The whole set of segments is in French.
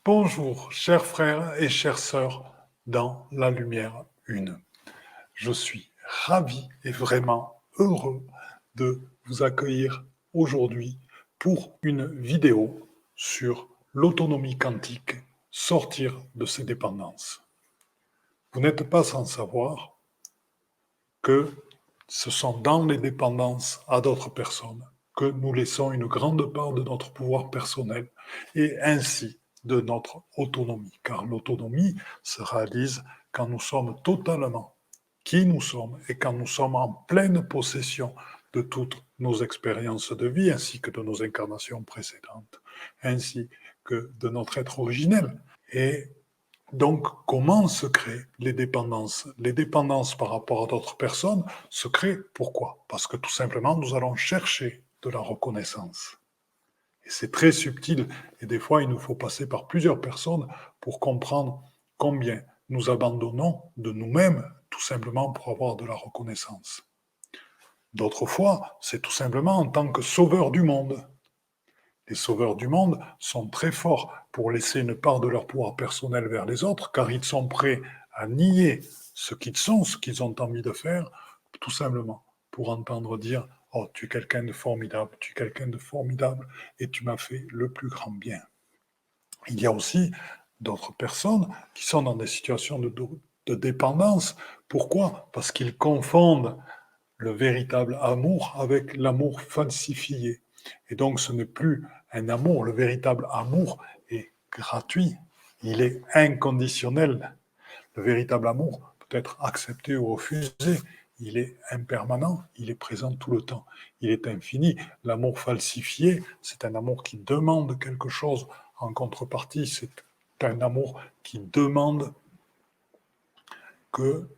Bonjour, chers frères et chères sœurs dans la lumière une. Je suis ravi et vraiment heureux de vous accueillir aujourd'hui pour une vidéo sur l'autonomie quantique, sortir de ses dépendances. Vous n'êtes pas sans savoir que ce sont dans les dépendances à d'autres personnes que nous laissons une grande part de notre pouvoir personnel et ainsi de notre autonomie. Car l'autonomie se réalise quand nous sommes totalement qui nous sommes et quand nous sommes en pleine possession de toutes nos expériences de vie ainsi que de nos incarnations précédentes, ainsi que de notre être originel. Et donc, comment se créent les dépendances? Les dépendances par rapport à d'autres personnes se créent pourquoi? Parce que tout simplement, nous allons chercher de la reconnaissance. Et c'est très subtil, et des fois, il nous faut passer par plusieurs personnes pour comprendre combien nous abandonnons de nous-mêmes, tout simplement pour avoir de la reconnaissance. D'autres fois, c'est tout simplement en tant que sauveur du monde. Les sauveurs du monde sont très forts pour laisser une part de leur pouvoir personnel vers les autres, car ils sont prêts à nier ce qu'ils sont, ce qu'ils ont envie de faire, tout simplement pour entendre dire « Oh, tu es quelqu'un de formidable, tu es quelqu'un de formidable, et tu m'as fait le plus grand bien. » Il y a aussi d'autres personnes qui sont dans des situations de dépendance. Pourquoi? Parce qu'ils confondent le véritable amour avec l'amour falsifié. Et donc ce n'est plus un amour, le véritable amour est gratuit, il est inconditionnel. Le véritable amour peut être accepté ou refusé, il est impermanent, il est présent tout le temps, il est infini. L'amour falsifié, c'est un amour qui demande quelque chose en contrepartie, c'est un amour qui demande que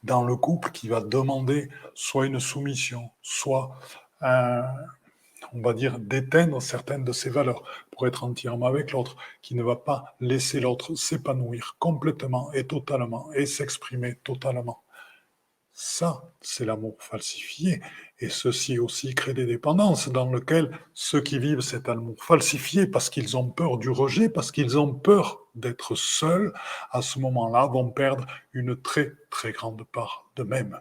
dans le couple qui va demander soit une soumission, soit on va dire, d'éteindre certaines de ses valeurs pour être entièrement avec l'autre, qui ne va pas laisser l'autre s'épanouir complètement et totalement et s'exprimer totalement. Ça, c'est l'amour falsifié. Et ceci aussi crée des dépendances dans lesquelles ceux qui vivent cet amour falsifié, parce qu'ils ont peur du rejet, parce qu'ils ont peur d'être seuls, à ce moment-là, vont perdre une très, très grande part d'eux-mêmes.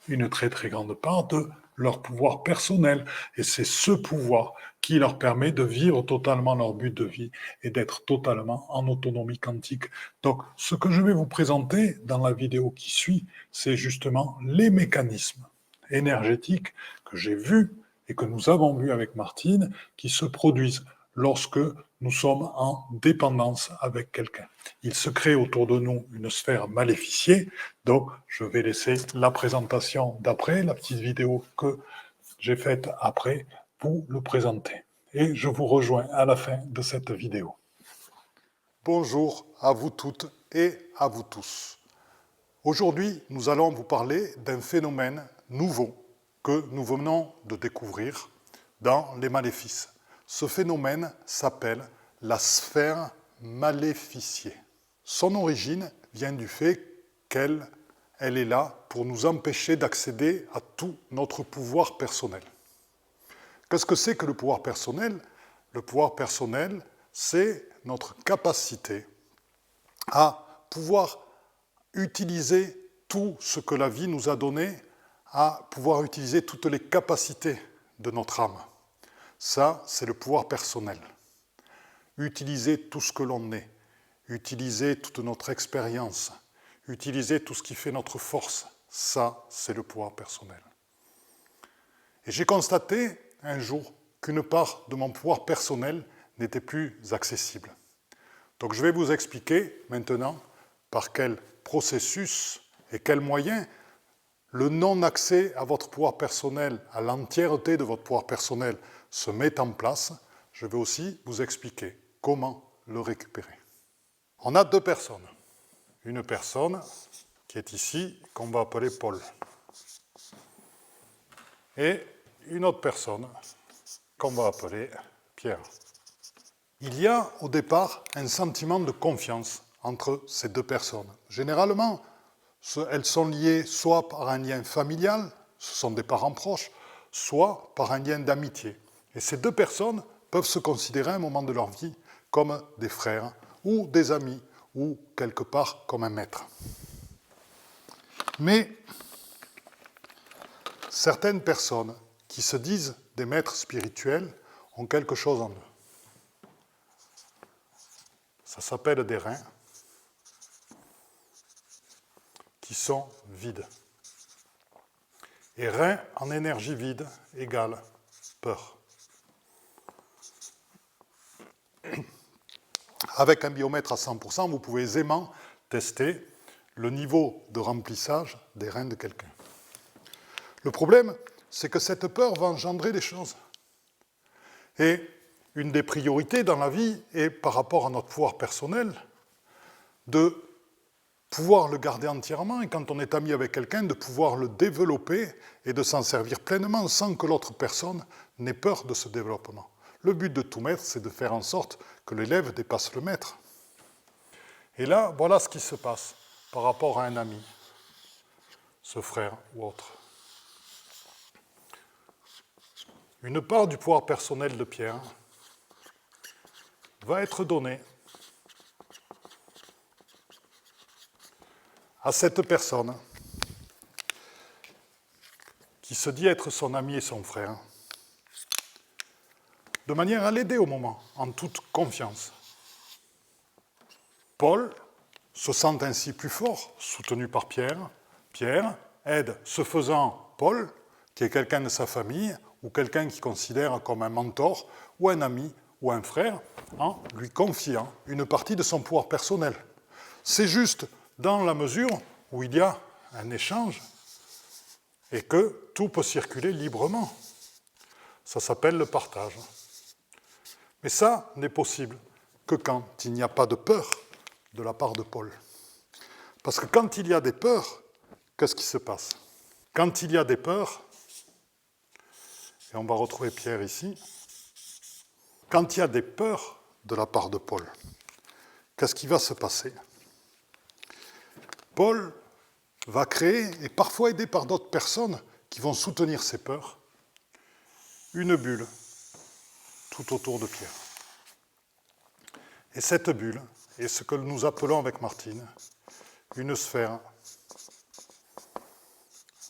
Une très, très grande part de leur pouvoir personnel. Et c'est ce pouvoir qui leur permet de vivre totalement leur but de vie et d'être totalement en autonomie quantique. Donc, ce que je vais vous présenter dans la vidéo qui suit, c'est justement les mécanismes énergétiques que j'ai vus et que nous avons vus avec Martine qui se produisent lorsque nous sommes en dépendance avec quelqu'un. Il se crée autour de nous une sphère maléficiée, donc je vais laisser la présentation d'après, la petite vidéo que j'ai faite après, vous le présenter. Et je vous rejoins à la fin de cette vidéo. Bonjour à vous toutes et à vous tous. Aujourd'hui, nous allons vous parler d'un phénomène nouveau que nous venons de découvrir dans les maléfices. Ce phénomène s'appelle la sphère maléficiée. Son origine vient du fait qu'elle est là pour nous empêcher d'accéder à tout notre pouvoir personnel. Qu'est-ce que c'est que le pouvoir personnel? Le pouvoir personnel, c'est notre capacité à pouvoir utiliser tout ce que la vie nous a donné, à pouvoir utiliser toutes les capacités de notre âme. Ça, c'est le pouvoir personnel. Utiliser tout ce que l'on est, utiliser toute notre expérience, utiliser tout ce qui fait notre force, ça, c'est le pouvoir personnel. Et j'ai constaté un jour qu'une part de mon pouvoir personnel n'était plus accessible. Donc je vais vous expliquer maintenant par quel processus et quels moyens le non-accès à votre pouvoir personnel, à l'entièreté de votre pouvoir personnel se met en place. Je vais aussi vous expliquer comment le récupérer. On a deux personnes. Une personne qui est ici, qu'on va appeler Paul. Et une autre personne qu'on va appeler Pierre. Il y a au départ un sentiment de confiance entre ces deux personnes. Généralement, elles sont liées soit par un lien familial, ce sont des parents proches, soit par un lien d'amitié. Et ces deux personnes peuvent se considérer à un moment de leur vie comme des frères, ou des amis, ou quelque part comme un maître. Mais certaines personnes qui se disent des maîtres spirituels ont quelque chose en eux. Ça s'appelle des reins qui sont vides. Et rein en énergie vide égale peur. Avec un biomètre à 100%, vous pouvez aisément tester le niveau de remplissage des reins de quelqu'un. Le problème, c'est que cette peur va engendrer des choses. Et une des priorités dans la vie est, par rapport à notre pouvoir personnel, de pouvoir le garder entièrement, et quand on est ami avec quelqu'un, de pouvoir le développer et de s'en servir pleinement sans que l'autre personne n'ait peur de ce développement. Le but de tout maître, c'est de faire en sorte que l'élève dépasse le maître. Et là, voilà ce qui se passe par rapport à un ami, ce frère ou autre. Une part du pouvoir personnel de Pierre va être donnée à cette personne qui se dit être son ami et son frère, de manière à l'aider au moment, en toute confiance. Paul se sent ainsi plus fort, soutenu par Pierre. Pierre aide, ce faisant, Paul, qui est quelqu'un de sa famille, ou quelqu'un qu'il considère comme un mentor, ou un ami, ou un frère, en lui confiant une partie de son pouvoir personnel. C'est juste dans la mesure où il y a un échange et que tout peut circuler librement. Ça s'appelle le partage. Mais ça n'est possible que quand il n'y a pas de peur de la part de Paul. Parce que quand il y a des peurs, qu'est-ce qui se passe? Quand il y a des peurs, et on va retrouver Pierre ici, quand il y a des peurs de la part de Paul, qu'est-ce qui va se passer? Paul va créer, et parfois aidé par d'autres personnes qui vont soutenir ses peurs, une bulle tout autour de Pierre. Et cette bulle est ce que nous appelons avec Martine une sphère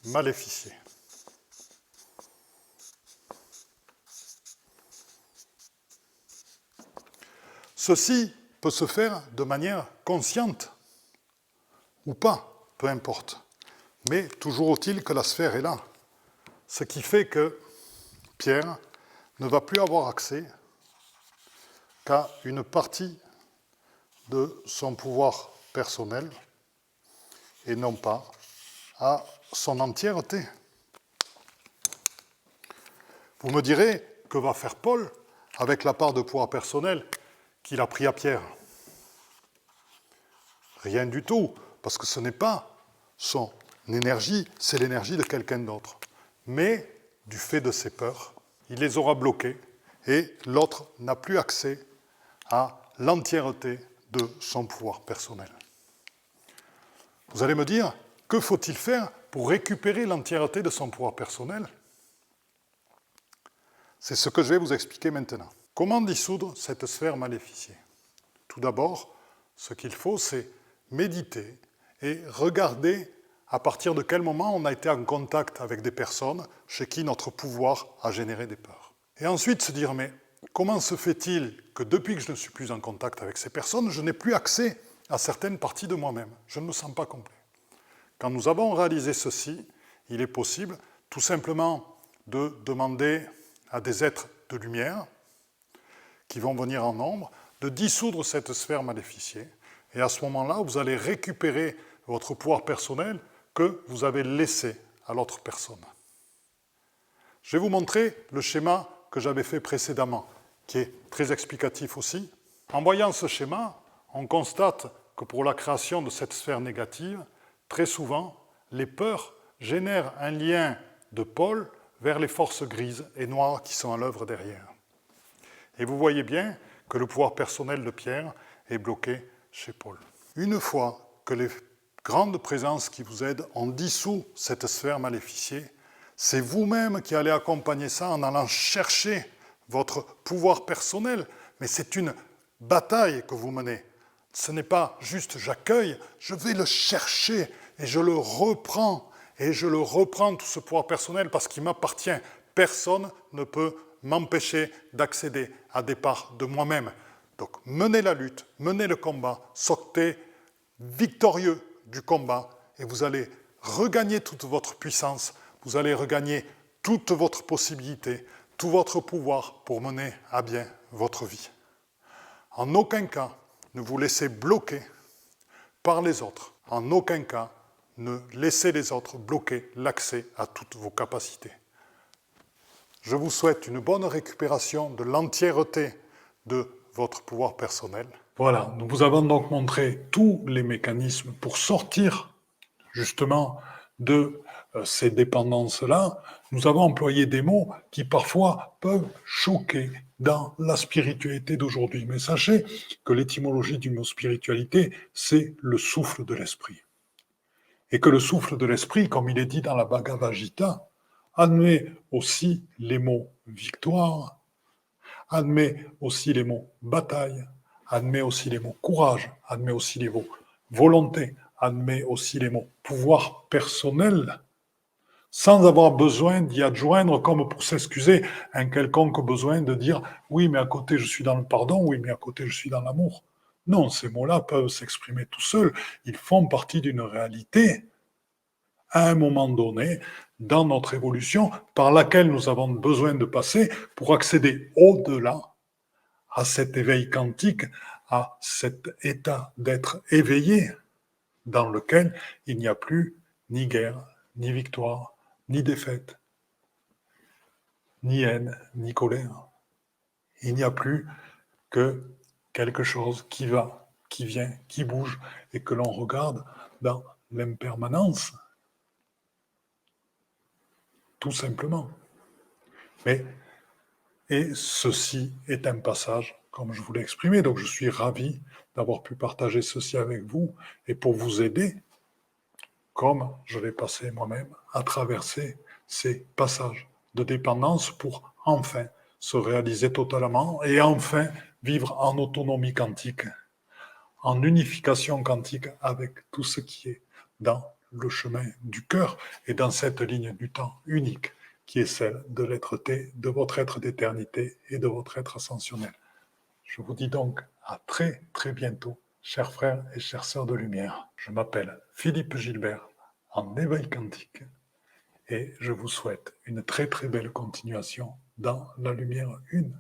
maléficiée. Ceci peut se faire de manière consciente ou pas, peu importe. Mais toujours est-il que la sphère est là. Ce qui fait que Pierre ne va plus avoir accès qu'à une partie de son pouvoir personnel et non pas à son entièreté. Vous me direz, que va faire Paul avec la part de pouvoir personnel qu'il a pris à Pierre? Rien du tout, parce que ce n'est pas son énergie, c'est l'énergie de quelqu'un d'autre. Mais, du fait de ses peurs, il les aura bloqués et l'autre n'a plus accès à l'entièreté de son pouvoir personnel. Vous allez me dire, que faut-il faire pour récupérer l'entièreté de son pouvoir personnel? C'est ce que je vais vous expliquer maintenant. Comment dissoudre cette sphère maléficiée? Tout d'abord, ce qu'il faut, c'est méditer et regarder à partir de quel moment on a été en contact avec des personnes chez qui notre pouvoir a généré des peurs. Et ensuite se dire, mais comment se fait-il que depuis que je ne suis plus en contact avec ces personnes, je n'ai plus accès à certaines parties de moi-même? Je ne me sens pas complet. Quand nous avons réalisé ceci, il est possible tout simplement de demander à des êtres de lumière qui vont venir en nombre, de dissoudre cette sphère maléficiée. Et à ce moment-là, vous allez récupérer votre pouvoir personnel que vous avez laissé à l'autre personne. Je vais vous montrer le schéma que j'avais fait précédemment, qui est très explicatif aussi. En voyant ce schéma, on constate que pour la création de cette sphère négative, très souvent, les peurs génèrent un lien de Paul vers les forces grises et noires qui sont à l'œuvre derrière. Et vous voyez bien que le pouvoir personnel de Pierre est bloqué chez Paul. Une fois que les grandes présences qui vous aident ont dissous cette sphère maléficiée, c'est vous-même qui allez accompagner ça en allant chercher votre pouvoir personnel. Mais c'est une bataille que vous menez. Ce n'est pas juste j'accueille, je vais le chercher et je le reprends. Et je le reprends, tout ce pouvoir personnel, parce qu'il m'appartient. Personne ne peut m'empêcher d'accéder à des parts de moi-même. Donc menez la lutte, menez le combat, sortez victorieux du combat et vous allez regagner toute votre puissance, vous allez regagner toute votre possibilité, tout votre pouvoir pour mener à bien votre vie. En aucun cas, ne vous laissez bloquer par les autres. En aucun cas, ne laissez les autres bloquer l'accès à toutes vos capacités. Je vous souhaite une bonne récupération de l'entièreté de votre pouvoir personnel. Voilà, nous vous avons donc montré tous les mécanismes pour sortir justement de ces dépendances-là. Nous avons employé des mots qui parfois peuvent choquer dans la spiritualité d'aujourd'hui. Mais sachez que l'étymologie du mot spiritualité, c'est le souffle de l'esprit. Et que le souffle de l'esprit, comme il est dit dans la Bhagavad Gita, admet aussi les mots victoire, admet aussi les mots bataille, admet aussi les mots courage, admet aussi les mots volonté, admet aussi les mots pouvoir personnel, sans avoir besoin d'y adjoindre, comme pour s'excuser, un quelconque besoin de dire oui, mais à côté je suis dans le pardon, oui, mais à côté je suis dans l'amour. Non, ces mots-là peuvent s'exprimer tout seuls, ils font partie d'une réalité à un moment donné dans notre évolution par laquelle nous avons besoin de passer pour accéder au-delà à cet éveil quantique, à cet état d'être éveillé dans lequel il n'y a plus ni guerre, ni victoire, ni défaite, ni haine, ni colère. Il n'y a plus que quelque chose qui va, qui vient, qui bouge et que l'on regarde dans l'impermanence. Tout simplement. Mais, et ceci est un passage, comme je vous l'ai exprimé, donc je suis ravi d'avoir pu partager ceci avec vous et pour vous aider, comme je l'ai passé moi-même, à traverser ces passages de dépendance pour enfin se réaliser totalement et enfin vivre en autonomie quantique, en unification quantique avec tout ce qui est dans le chemin du cœur et dans cette ligne du temps unique qui est celle de l'être-té, de votre être d'éternité et de votre être ascensionnel. Je vous dis donc à très très bientôt, chers frères et chères sœurs de lumière. Je m'appelle Philippe Gilbert, en éveil quantique, et je vous souhaite une très très belle continuation dans la lumière une.